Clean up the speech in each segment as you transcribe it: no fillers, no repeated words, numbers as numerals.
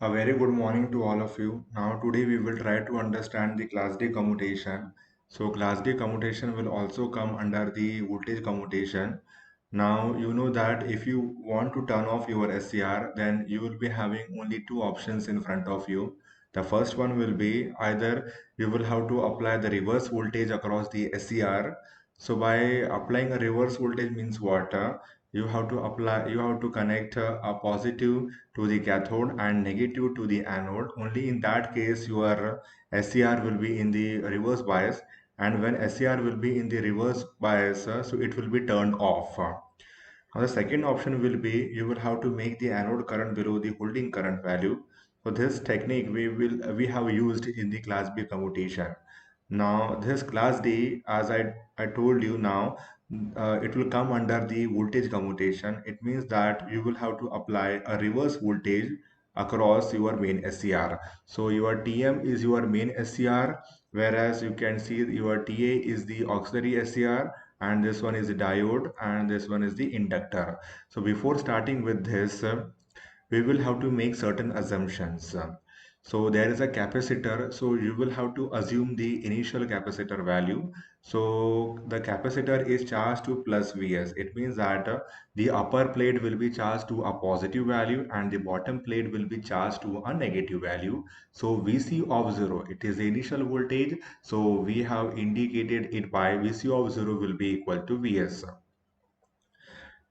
A very good morning to all of you. Now, today we will try to understand the class D commutation. So, class D commutation will also come under the voltage commutation. Now, you know that if you want to turn off your SCR, then you will be having only two options in front of you. The first one will be either you will have to apply the reverse voltage across the SCR. So, by applying a reverse voltage means what? You have to connect a positive to the cathode and negative to the anode. Only in that case your SCR will be in the reverse bias, and when SCR will be in the reverse bias, so it will be turned off. Now the second option will be you will have to make the anode current below the holding current value. So this technique we have used in the class B commutation. Now this class D, as I told you now, it will come under the voltage commutation. It means that you will have to apply a reverse voltage across your main SCR. So your TM is your main SCR, whereas you can see your TA is the auxiliary SCR, and this one is the diode, and this one is the inductor. So before starting with this, we will have to make certain assumptions. So there is a capacitor, so you will have to assume the initial capacitor value. So the capacitor is charged to plus Vs. It means that the upper plate will be charged to a positive value and the bottom plate will be charged to a negative value. So Vc of 0, it is the initial voltage. So we have indicated it by Vc of 0 will be equal to Vs.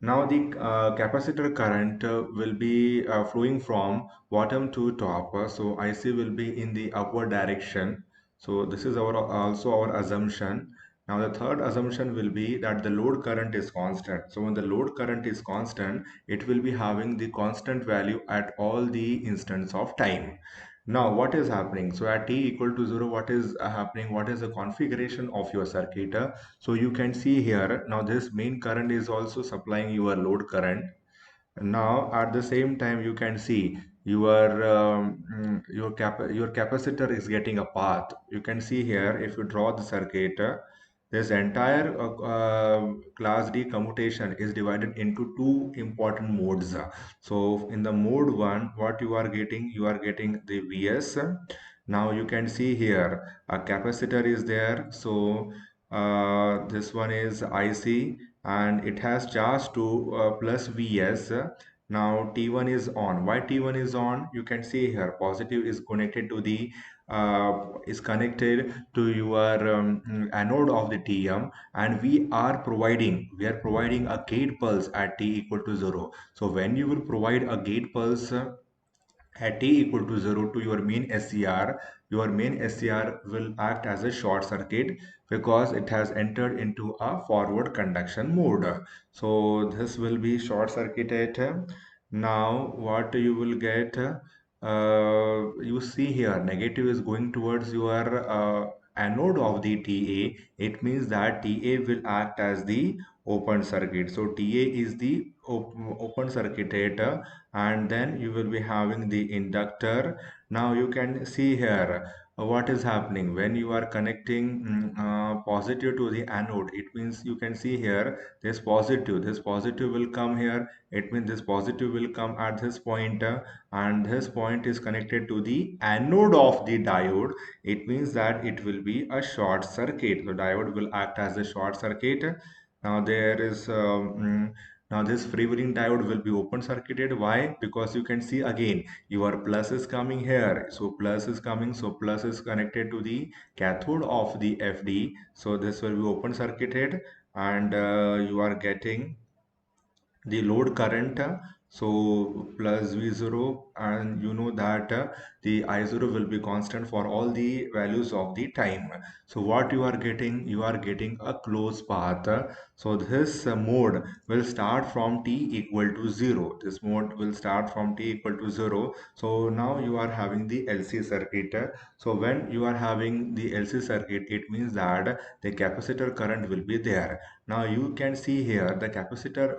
Now the capacitor current will be flowing from bottom to top. So IC will be in the upward direction. So this is our also our assumption. Now the third assumption will be that the load current is constant. So when the load current is constant, it will be having the constant value at all the instants of time. Now, what is happening? So at t equal to 0, what is happening? What is the configuration of your circuit? So you can see here, now this main current is also supplying your load current. Now at the same time, you can see your capacitor is getting a path. You can see here, if you draw the circuit, this entire class D commutation is divided into two important modes. So in the mode 1, what you are getting the Vs. Now you can see here a capacitor is there. So this one is IC and it has charge to plus Vs. Now T1 is on. Why T1 is on? You can see here positive is connected to the is connected to your anode of the TM, and we are providing a gate pulse at t equal to 0. So when you will provide a gate pulse at t equal to 0 to your main SCR will act as a short circuit because it has entered into a forward conduction mode. So this will be short circuited. Now what you will get, you see here negative is going towards your anode of the TA. It means that TA will act as the open circuit. So TA is the open circuited, and then you will be having the inductor. Now you can see here what is happening when you are connecting positive to the anode. It means you can see here this positive will come here. It means this positive will come at this point, and this point is connected to the anode of the diode. It means that it will be a short circuit. The diode will act as a short circuit. Now there is now this freewheeling diode will be open circuited. Why? Because you can see again your plus is coming here. So plus is coming. So plus is connected to the cathode of the FD. So this will be open circuited, and you are getting the load current. So plus V0, and you know that the I0 will be constant for all the values of the time. So what you are getting a closed path. So this mode will start from t equal to 0. This mode will start from t equal to 0. So now you are having the LC circuit. So when you are having the LC circuit, it means that the capacitor current will be there. Now you can see here the capacitor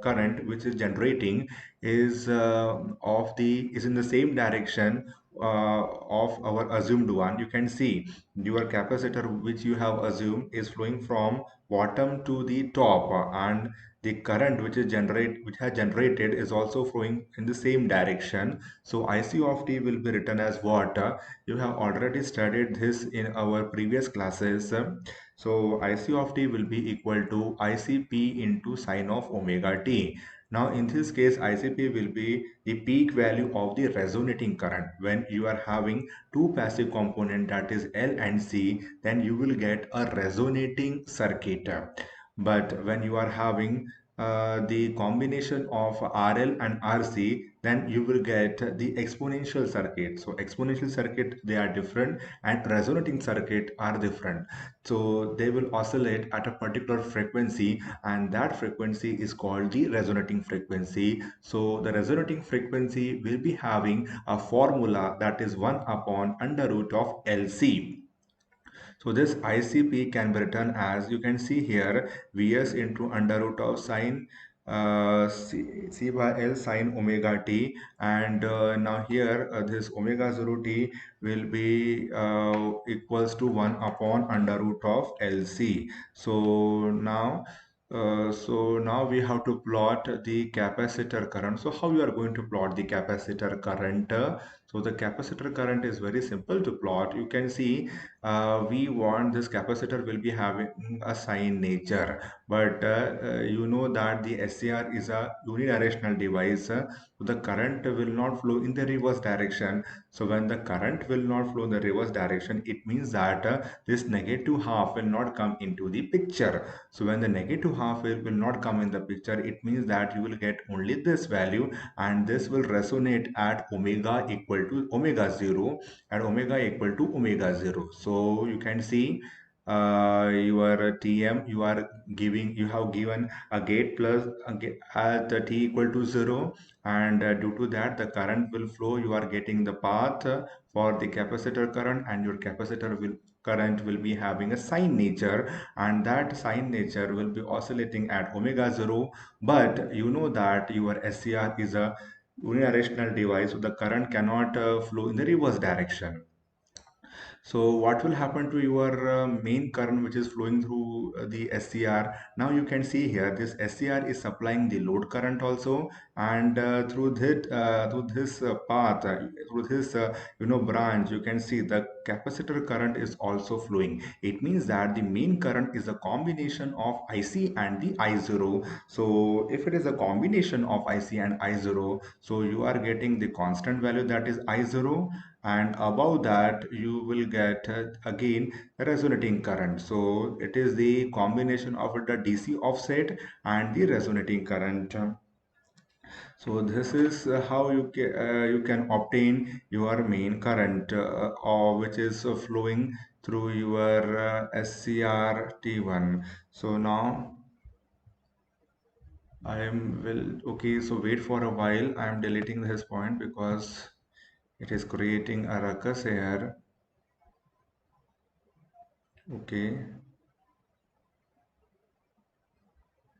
current which is generating is in the same direction of our assumed one. You can see your capacitor which you have assumed is flowing from bottom to the top, and the current which has generated is also flowing in the same direction. So IC of t will be written as what? You have already studied this in our previous classes. So IC of t will be equal to ICP into sine of omega t. Now, in this case, ICP will be the peak value of the resonating current. When you are having two passive component, that is L and C, then you will get a resonating circuit. But when you are having the combination of RL and RC, then you will get the exponential circuit. So exponential circuit, they are different, and resonating circuit are different. So they will oscillate at a particular frequency, and that frequency is called the resonating frequency. So the resonating frequency will be having a formula that is 1 upon under root of LC. So this ICP can be written as, you can see here, Vs into under root of sine C by L sine omega t, and now here this omega 0 t will be equals to 1 upon under root of LC. So now we have to plot the capacitor current. So how you are going to plot the capacitor current? So the capacitor current is very simple to plot. You can see we want this capacitor will be having a sine nature, but you know that the SCR is a unidirectional device, so the current will not flow in the reverse direction. So when the current will not flow in the reverse direction, it means that this negative half will not come into the picture. So when the negative half will not come in the picture, it means that you will get only this value, and this will resonate at omega equal to omega 0, at omega equal to omega 0. So you can see your TM, you have given a gate plus at t equal to 0, and due to that the current will flow. You are getting the path for the capacitor current, and your capacitor will current will be having a sine nature, and that sine nature will be oscillating at omega 0. But you know that your SCR is a unidirectional device, so the current cannot flow in the reverse direction. So what will happen to your main current which is flowing through the SCR? Now you can see here this SCR is supplying the load current also, and through this path, through this branch, you can see the capacitor current is also flowing. It means that the main current is a combination of IC and the I0. So if it is a combination of IC and I0, so you are getting the constant value, that is I0, and above that you will get again resonating current. So it is the combination of the DC offset and the resonating current. So this is how you can obtain your main current, or which is flowing through your SCR T1. So now I am will okay. So wait for a while. I am deleting this point because it is creating a ruckus here. Okay.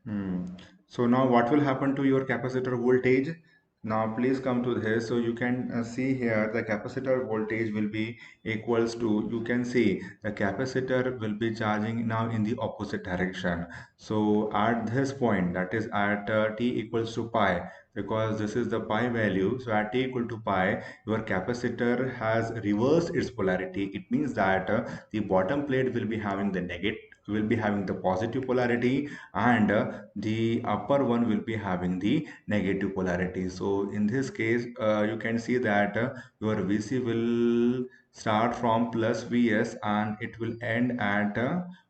Hmm. So now what will happen to your capacitor voltage? Now please come to this. So you can see here the capacitor voltage will be equals to, you can see the capacitor will be charging now in the opposite direction. So at this point, that is at t equals to pi, because this is the pi value. So at t equal to pi, your capacitor has reversed its polarity. It means that the bottom plate will be having the positive polarity, and the upper one will be having the negative polarity. So in this case, you can see that your VC will start from plus Vs and it will end at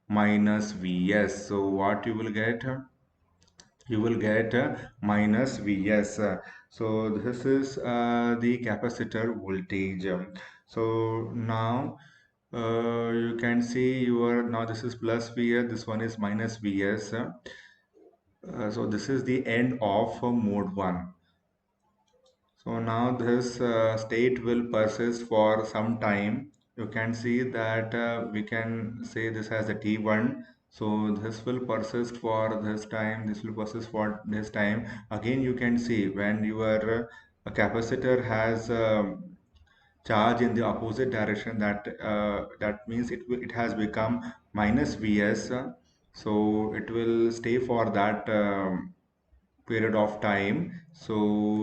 minus Vs. So what you will get? You will get minus Vs. So this is the capacitor voltage. So now you can see your, now this is plus Vs, this one is minus Vs. So this is the end of mode 1. So now this state will persist for some time. You can see that we can say this as a T1. So this will persist for this time, this will persist for this time. Again, you can see when your capacitor has charge in the opposite direction, that means it has become minus Vs. So it will stay for that period of time. So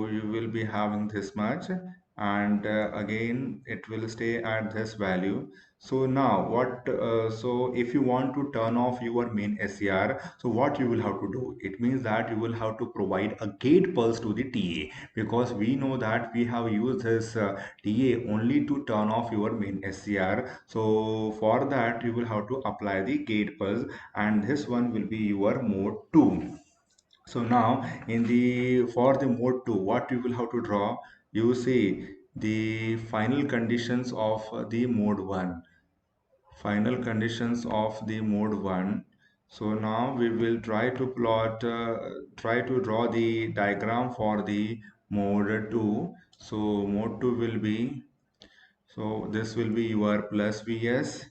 you will be having this much, and again it will stay at this value. So now what, so if you want to turn off your main SCR, so what you will have to do, it means that you will have to provide a gate pulse to the TA, because we know that we have used this TA only to turn off your main SCR. So for that you will have to apply the gate pulse, and this one will be your mode 2. So now in the for the mode 2, what you will have to draw, you see the final conditions of the mode 1. Final conditions of the mode 1. So now we will try to try to draw the diagram for the mode 2. So mode 2 will be, so this will be your plus Vs.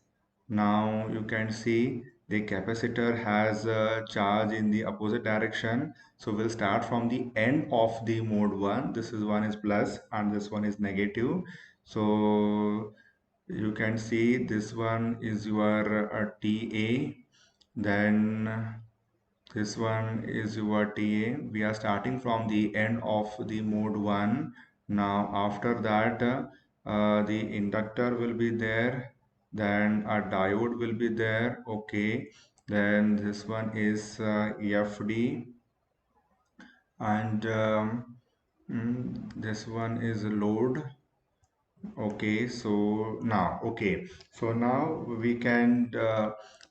Now you can see the capacitor has a charge in the opposite direction. So we'll start from the end of the mode 1. This is one is plus and this one is negative. So you can see this one is your TA. Then this one is your TA. We are starting from the end of the mode 1. Now after that the inductor will be there. Then a diode will be there. Okay. Then this one is FD, and this one is load. Okay, so now we can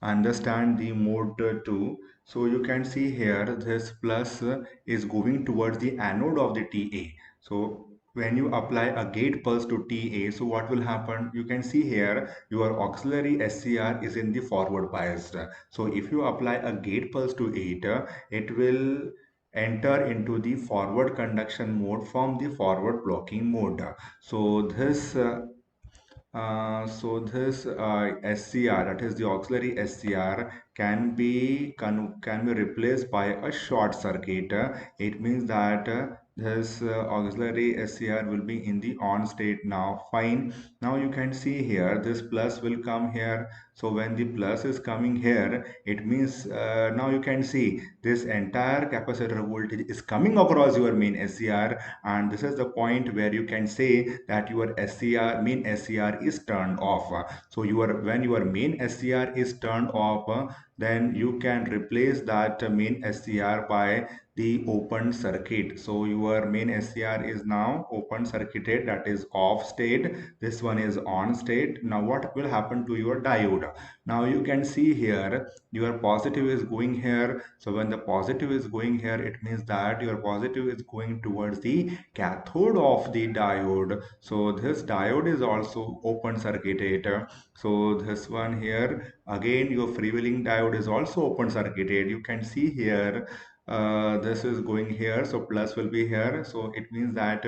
understand the mode 2. So you can see here this plus is going towards the anode of the TA. So when you apply a gate pulse to TA, so what will happen? You can see here your auxiliary SCR is in the forward biased. So if you apply a gate pulse to it, it will enter into the forward conduction mode from the forward blocking mode. So this SCR, that is the auxiliary SCR, can be replaced by a short circuit. It means that this auxiliary SCR will be in the on state now. Fine. Now you can see here this plus will come here. So when the plus is coming here, it means now you can see this entire capacitor voltage is coming across your main SCR, and this is the point where you can say that your SCR main SCR is turned off. So when your main SCR is turned off, then you can replace that main SCR by the open circuit. So your main SCR is now open circuited, that is off state. This one is on state. Now what will happen to your diode? Now you can see here your positive is going here. So when the positive is going here, it means that your positive is going towards the cathode of the diode. So this diode is also open circuited. So this one here, again your freewheeling diode is also open circuited. You can see here this is going here, so plus will be here. So it means that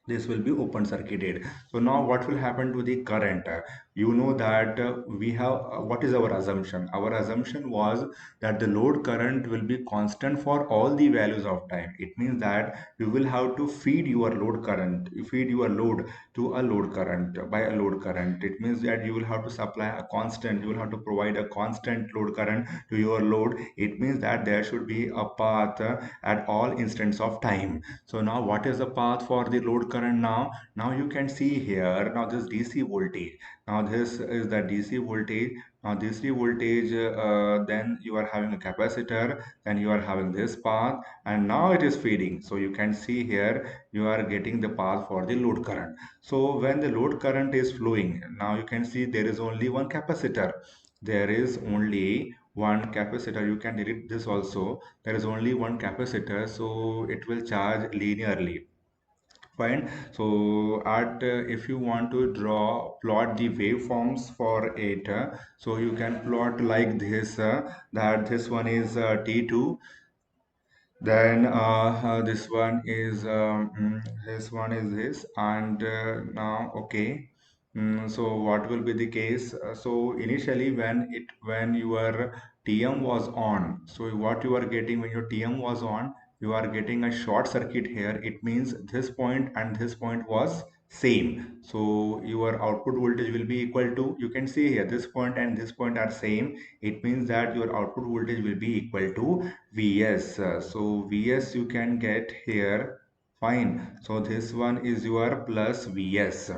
this will be open circuited. So now what will happen to the current? You know that we have what is our assumption? Our assumption was that the load current will be constant for all the values of time. It means that you will have to feed your load current, you feed your load to a load current by a load current. It means that you will have to supply a constant, you will have to provide a constant load current to your load. It means that there should be a path at all instants of time. So now what is the path for the load current now? Now you can see here, now this DC voltage. Now this is the DC voltage. Now DC voltage, then you are having a capacitor, then you are having this path, and now it is feeding. So you can see here, you are getting the path for the load current. So when the load current is flowing, now you can see there is only one capacitor. There is only one capacitor. You can delete this also. There is only one capacitor, so it will charge linearly. Fine. So at if you want to plot the waveforms for it, so you can plot like this, that this one is T2, then this one is this one is this, and now okay. So what will be the case? So initially when your TM was on, so what you are getting when your TM was on, you are getting a short circuit here. It means this point and this point was same. So your output voltage will be equal to, you can see here, this point and this point are same. It means that your output voltage will be equal to Vs. So Vs you can get here. Fine. So this one is your plus Vs.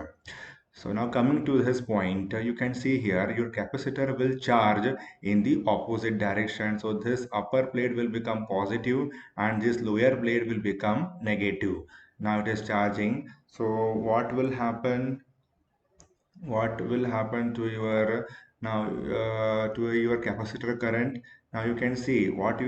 So now coming to this point, you can see here your capacitor will charge in the opposite direction. So this upper plate will become positive and this lower plate will become negative. Now it is charging. So what will happen to your now to your capacitor current? Now you can see what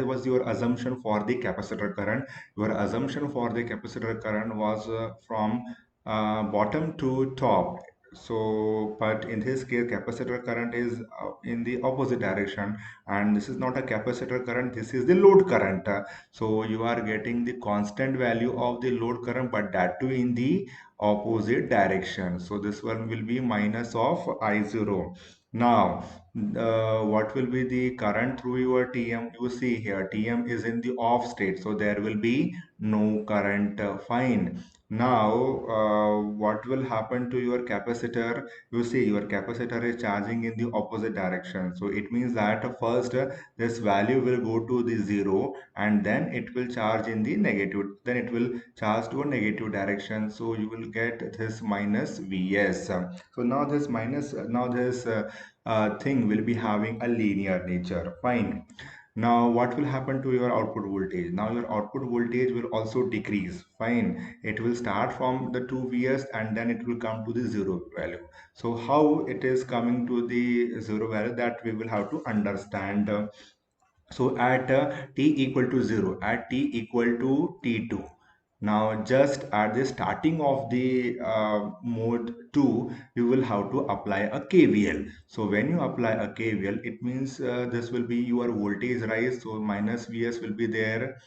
was your assumption for the capacitor current. Your assumption for the capacitor current was from bottom to top. So but in this case capacitor current is in the opposite direction, and this is not a capacitor current, this is the load current. So you are getting the constant value of the load current, but that too in the opposite direction. So this one will be minus of I0. Now, what will be the current through your TM? You see here, TM is in the off state, so there will be no current. Fine. Now, what will happen to your capacitor? You see, your capacitor is charging in the opposite direction. So it means that first this value will go to the zero, and then it will charge in the negative. Then it will charge to a negative direction. So you will get this minus Vs. So now this thing will be having a linear nature. Fine. Now what will happen to your output voltage? Now your output voltage will also decrease. Fine. It will start from the 2 Vs and then it will come to the zero value. So how it is coming to the zero value, that we will have to understand. So at t equal to 0, at t equal to t2. Now just at the starting of the mode 2, you will have to apply a KVL. So when you apply a KVL, it means this will be your voltage rise. So minus Vs will be there.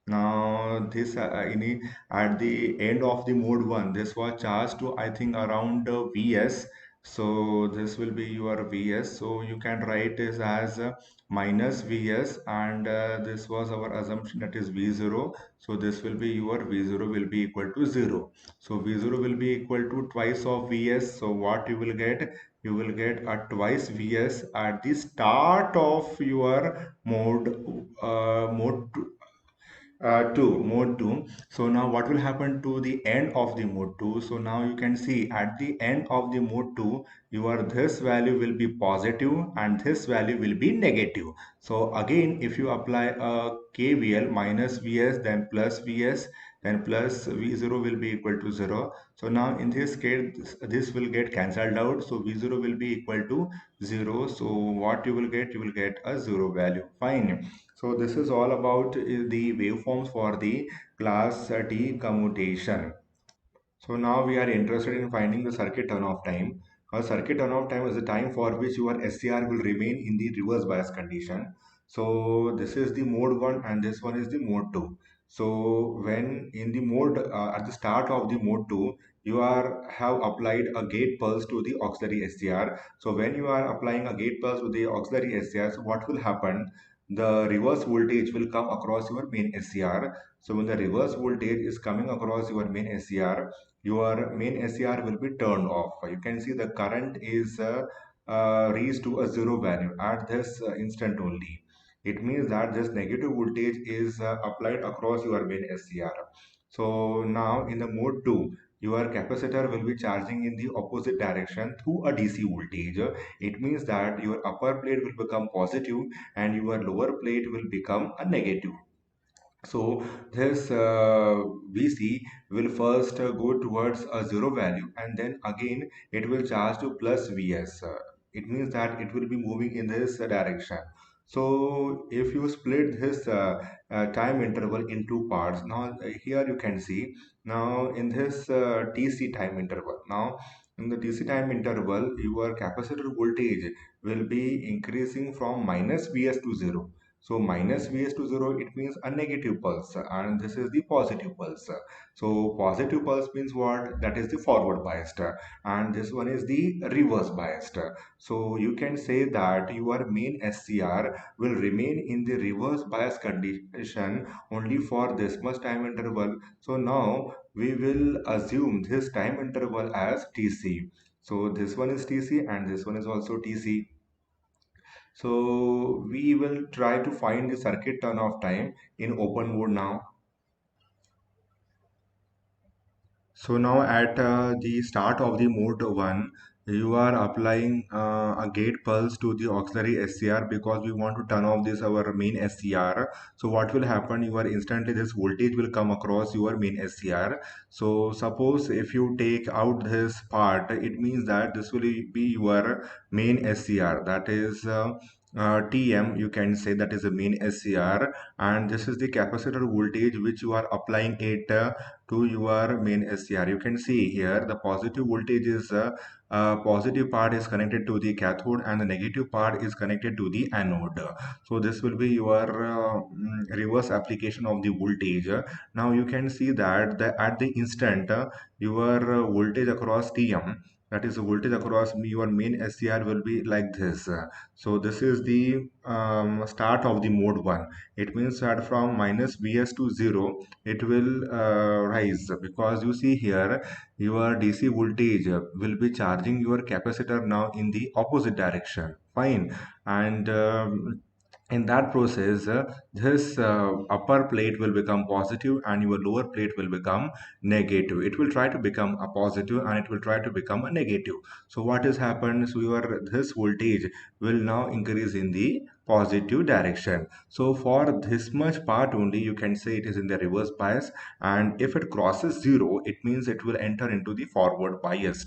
Now this at the end of the mode 1, this was charged to I think around Vs. So this will be your Vs. So you can write this as minus Vs, and this was our assumption, that is V0. So this will be your V0 will be equal to 0. So V0 will be equal to twice of Vs. So what you will get? You will get a twice Vs at the start of your mode 2, mode 2. So now what will happen to the end of the mode 2? So now you can see at the end of the mode 2, your this value will be positive and this value will be negative. So again, if you apply a KVL, minus Vs, then plus Vs, then plus V0 will be equal to 0. So now in this case, this will get cancelled out. So V0 will be equal to 0. So what you will get? You will get a 0 value. Fine. So this is all about the waveforms for the class T commutation. So now we are interested in finding the circuit turn-off time. A circuit turn-off time is the time for which your SCR will remain in the reverse bias condition. So this is the mode 1 and this one is the mode 2. So when in the mode at the start of the mode 2, you are have applied a gate pulse to the auxiliary SCR. So when you are applying a gate pulse to the auxiliary SCR, so what will happen? The reverse voltage will come across your main SCR. So when the reverse voltage is coming across your main SCR, your main SCR will be turned off. You can see the current is reached to a zero value at this instant only. It means that this negative voltage is applied across your main SCR. So now in the mode 2, your capacitor will be charging in the opposite direction through a DC voltage. It means that your upper plate will become positive and your lower plate will become a negative. So this VC will first go towards a zero value and then again it will charge to plus Vs. It means that it will be moving in this direction. So if you split this time interval in two parts, now here you can see, now in this TC time interval, now in the TC time interval, your capacitor voltage will be increasing from minus Vs to 0. So minus Vs to 0, it means a negative pulse, and this is the positive pulse. So positive pulse means what? That is the forward biased, and this one is the reverse biased. So you can say that your main SCR will remain in the reverse bias condition only for this much time interval. So now we will assume this time interval as Tc. So this one is Tc and this one is also Tc. So we will try to find the circuit turn off time in open mode now. So now at the start of the mode 1, you are applying a gate pulse to the auxiliary SCR because we want to turn off this our main SCR. So what will happen? You are instantly this voltage will come across your main SCR. So suppose if you take out this part, it means that this will be your main SCR. That is TM. You can say that is the main SCR, and this is the capacitor voltage which you are applying it. To your main SCR. You can see here the positive voltage is positive part is connected to the cathode and the negative part is connected to the anode. So this will be your reverse application of the voltage. Now you can see that at the instant your voltage across Tm, that is the voltage across your main SCR will be like this. So this is the start of the mode 1. It means that from minus Vs to 0 it will rise because you see here your DC voltage will be charging your capacitor now in the opposite direction. Fine. And in that process, this upper plate will become positive and your lower plate will become negative. It will try to become a positive and it will try to become a negative. So what has happened? So your this voltage will now increase in the positive direction. So for this much part only, you can say it is in the reverse bias, and if it crosses 0, it means it will enter into the forward bias.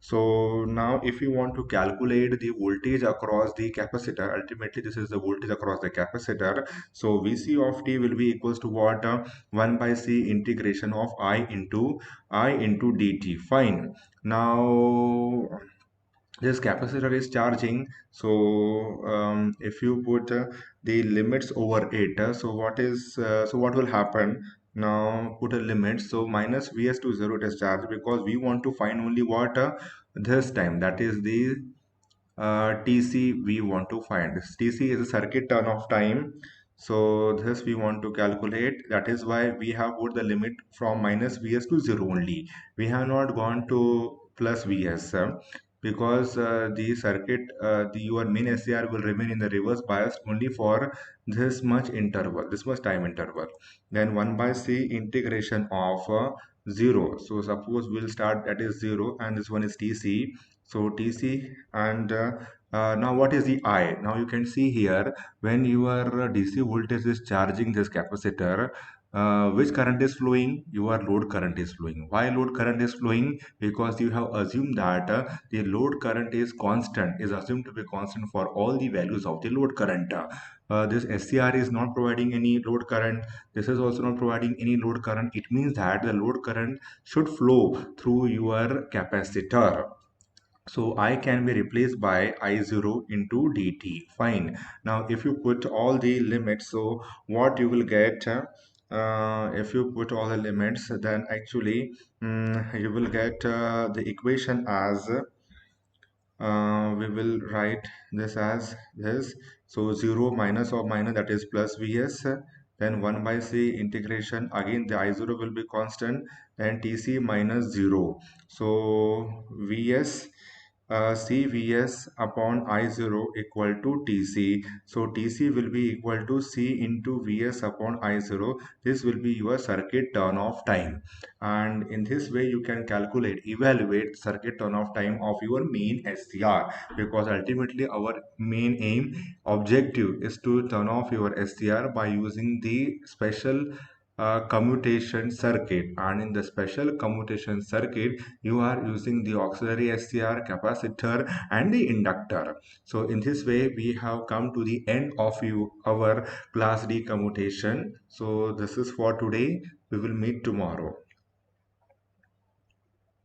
So now if you want to calculate the voltage across the capacitor, ultimately this is the voltage across the capacitor. So Vc of t will be equals to what? 1 by C integration of I into dt. Fine. Now this capacitor is charging. So if you put the limits over it, so what will happen? Now put a limit. So minus Vs to 0 it is charged because we want to find only what this time, that is the TC we want to find. This TC is a circuit turn off time. So this we want to calculate. That is why we have put the limit from minus Vs to 0 only. We have not gone to plus Vs because the circuit, your main SCR will remain in the reverse bias only for this much interval, this much time interval. Then 1 by C integration of 0. So suppose we'll start that is 0 and this one is TC. So TC and now what is the I? Now you can see here when your DC voltage is charging this capacitor, which current is flowing? Your load current is flowing. Why load current is flowing? Because you have assumed that the load current is constant, is assumed to be constant for all the values of the load current. This SCR is not providing any load current. This is also not providing any load current. It means that the load current should flow through your capacitor. So I can be replaced by I0 into dt. Fine. Now if you put all the limits, so what you will get, if you put all the limits, then actually you will get the equation as we will write this as this. So 0 minus of minus, that is plus Vs, then 1 by C integration, again the I0 will be constant, then Tc minus 0. So Vs, CVS upon I0 equal to TC. So TC will be equal to C into Vs upon I0. This will be your circuit turn off time. And in this way, you can evaluate circuit turn off time of your main SCR, because ultimately our main objective is to turn off your SCR by using the special commutation circuit, and in the special commutation circuit you are using the auxiliary SCR, capacitor and the inductor. So in this way we have come to the end of our class D commutation. So this is for today. We will meet tomorrow.